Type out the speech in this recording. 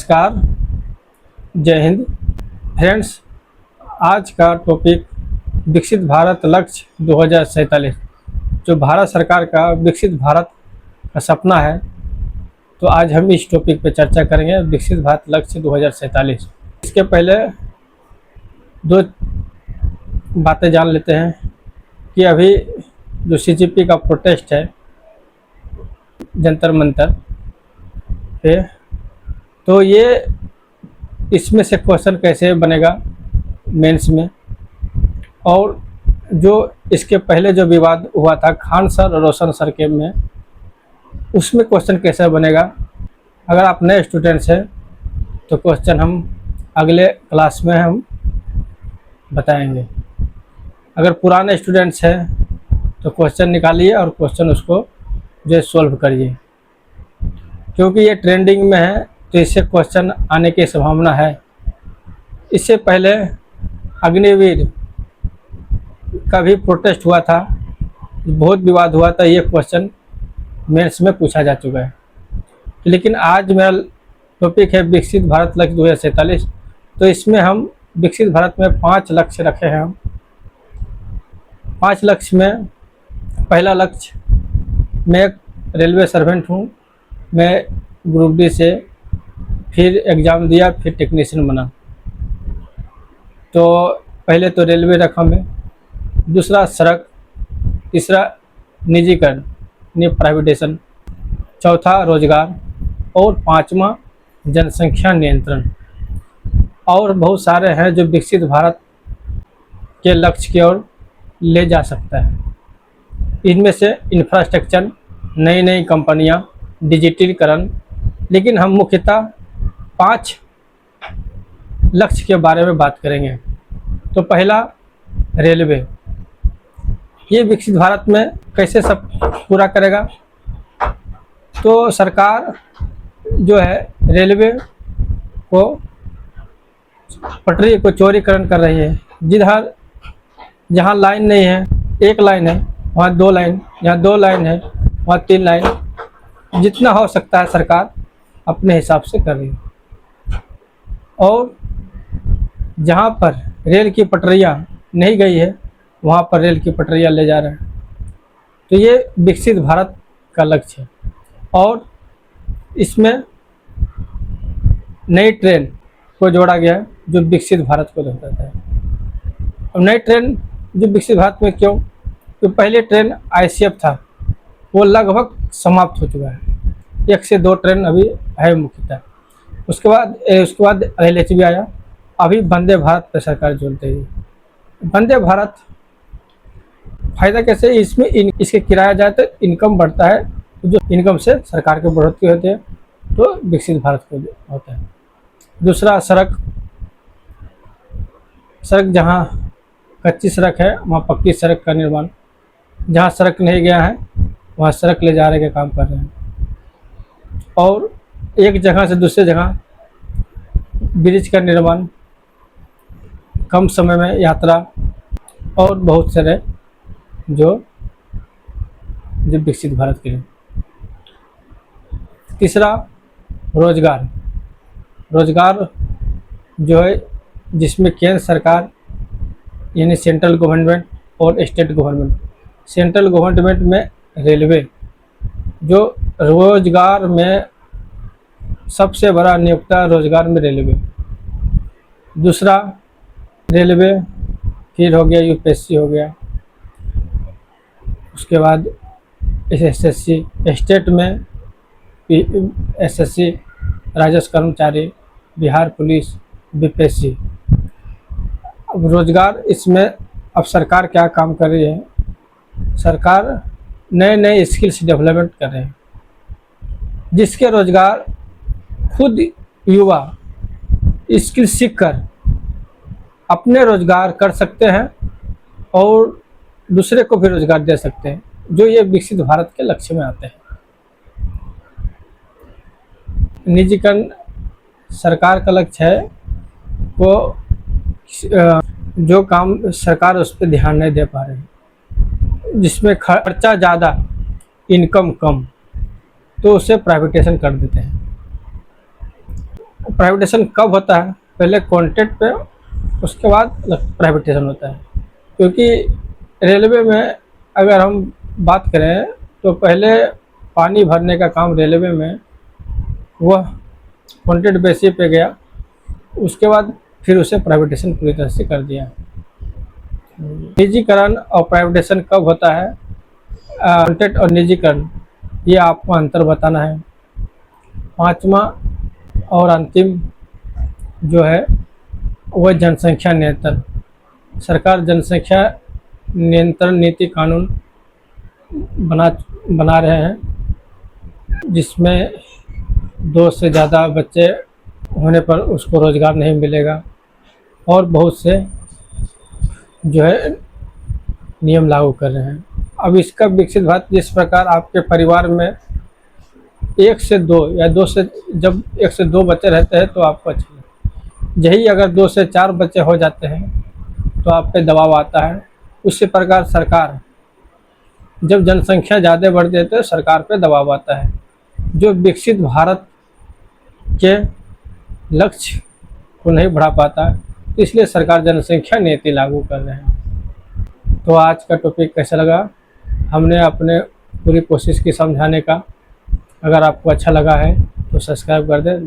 नमस्कार, जय हिंद। फ्रेंड्स, आज का टॉपिक विकसित भारत लक्ष्य 2047, जो भारत सरकार का विकसित भारत का सपना है। तो आज हम इस टॉपिक पे चर्चा करेंगे, विकसित भारत लक्ष्य 2047। इसके पहले दो बातें जान लेते हैं कि अभी जो सीजेपी का प्रोटेस्ट है जंतर मंतर पे, तो ये इसमें से क्वेश्चन कैसे बनेगा मेंस में, और जो इसके पहले जो विवाद हुआ था खान सर और रोशन सर के में, उसमें क्वेश्चन कैसे बनेगा। अगर आप नए स्टूडेंट्स हैं तो क्वेश्चन हम अगले क्लास में हम बताएंगे। अगर पुराने स्टूडेंट्स हैं तो क्वेश्चन निकालिए और क्वेश्चन उसको जो सॉल्व करिए, क्योंकि ये ट्रेंडिंग में है तो इससे क्वेश्चन आने की संभावना है। इससे पहले अग्निवीर का भी प्रोटेस्ट हुआ था, बहुत विवाद हुआ था, ये क्वेश्चन मेंस में पूछा जा चुका है। लेकिन आज मेरा टॉपिक है विकसित भारत लक्ष्य 2047। तो इसमें हम विकसित भारत में 5 लक्ष्य रखे हैं। हम 5 लक्ष्य में पहला लक्ष्य, मैं एक रेलवे सर्वेंट हूँ। मैं ग्रुप डी से फिर एग्ज़ाम दिया, फिर टेक्नीशियन बना। तो पहले तो रेलवे रखा मैं, दूसरा सड़क, तीसरा निजीकरण यानी प्राइवेटाइजेशन, चौथा रोजगार, और पांचवा जनसंख्या नियंत्रण। और बहुत सारे हैं जो विकसित भारत के लक्ष्य की ओर ले जा सकता है। इनमें से इंफ्रास्ट्रक्चर, नई नई कंपनियां, डिजिटलीकरण, लेकिन हम मुख्यतः 5 लक्ष्य के बारे में बात करेंगे। तो पहला रेलवे, ये विकसित भारत में कैसे सब पूरा करेगा। तो सरकार जो है रेलवे को पटरी को चौड़ीकरण कर रही है। जिधर जहाँ लाइन नहीं है, एक लाइन है वहाँ 2 लाइन, जहाँ 2 लाइन है वहाँ 3 लाइन, जितना हो सकता है सरकार अपने हिसाब से कर रही है। और जहाँ पर रेल की पटरियाँ नहीं गई है वहाँ पर रेल की पटरियाँ ले जा रहे हैं। तो ये विकसित भारत का लक्ष्य है। और इसमें नई ट्रेन को जोड़ा गया है जो विकसित भारत को दर्शाता है। अब नई ट्रेन जो विकसित भारत में क्यों, तो पहले ट्रेन आईसीएफ था, वो लगभग समाप्त हो चुका है। 1 से 2 ट्रेन अभी है मुख्यतः। उसके बाद LHB आया। अभी वंदे भारत पर सरकार जोड़ते है। वंदे भारत फायदा कैसे, इसमें इसके किराया जाए तो इनकम बढ़ता है, तो जो इनकम से सरकार की बढ़ोतरी होती है, तो विकसित भारत को होता है। दूसरा सड़क, जहाँ कच्ची सड़क है वहाँ पक्की सड़क का निर्माण, जहाँ सड़क नहीं गया है वहाँ सड़क ले जाने का काम कर रहे हैं। और एक जगह से दूसरे जगह ब्रिज का निर्माण, कम समय में यात्रा, और बहुत सारे जो विकसित भारत के लिए। तीसरा रोजगार, जो है जिसमें केंद्र सरकार यानी सेंट्रल गवर्नमेंट और स्टेट गवर्नमेंट, सेंट्रल गवर्नमेंट में रेलवे जो रोजगार में सबसे बड़ा नियोक्ता रोजगार में रेलवे। दूसरा रेलवे, फिर हो गया UPSC हो गया, उसके बाद SSC, स्टेट में SSC, राजस्व कर्मचारी, बिहार पुलिस, BPSC। अब रोजगार, इसमें अब सरकार क्या काम कर रही है, सरकार नए नए स्किल्स डेवलपमेंट कर रहे हैं, जिसके रोजगार खुद युवा स्किल सीख कर अपने रोजगार कर सकते हैं और दूसरे को भी रोजगार दे सकते हैं, जो ये विकसित भारत के लक्ष्य में आते हैं। निजीकरण सरकार का लक्ष्य है, वो जो काम सरकार उस पर ध्यान नहीं दे पा रही, जिसमें खर्चा ज़्यादा इनकम कम, तो उसे प्राइवेटाइजेशन कर देते हैं। प्राइवेटाइजेशन कब होता है? पहले कॉन्ट्रैक्ट पे, उसके बाद प्राइवेटाइजेशन होता है। क्योंकि रेलवे में अगर हम बात करें तो पहले पानी भरने का काम रेलवे में वह कॉन्ट्रैक्ट बेसिस पे गया, उसके बाद फिर उसे प्राइवेटाइजेशन पूरी तरह से कर दिया। निजीकरण और प्राइवेटाइजेशन कब होता है? कॉन्ट्रैक्ट और निजीकरण, ये आपको अंतर बताना है। पांचवा और अंतिम जो है वह जनसंख्या नियंत्रण। सरकार जनसंख्या नियंत्रण नीति कानून बना रहे हैं, जिसमें 2 से ज़्यादा बच्चे होने पर उसको रोज़गार नहीं मिलेगा, और बहुत से जो है नियम लागू कर रहे हैं। अब इसका विकसित भारत, जिस प्रकार आपके परिवार में 1 से 2 या 2 से, जब 1 से 2 बच्चे रहते हैं तो आपको अच्छा लगता है। यही अगर 2 से 4 बच्चे हो जाते हैं तो आप पे दबाव आता है। उसी प्रकार सरकार, जब जनसंख्या ज़्यादा बढ़ती है तो सरकार पे दबाव आता है, जो विकसित भारत के लक्ष्य को नहीं बढ़ा पाता। इसलिए सरकार जनसंख्या नीति लागू कर रहे हैं। तो आज का टॉपिक कैसा लगा? हमने अपने पूरी कोशिश की समझाने का। अगर आपको अच्छा लगा है तो सब्सक्राइब कर दें।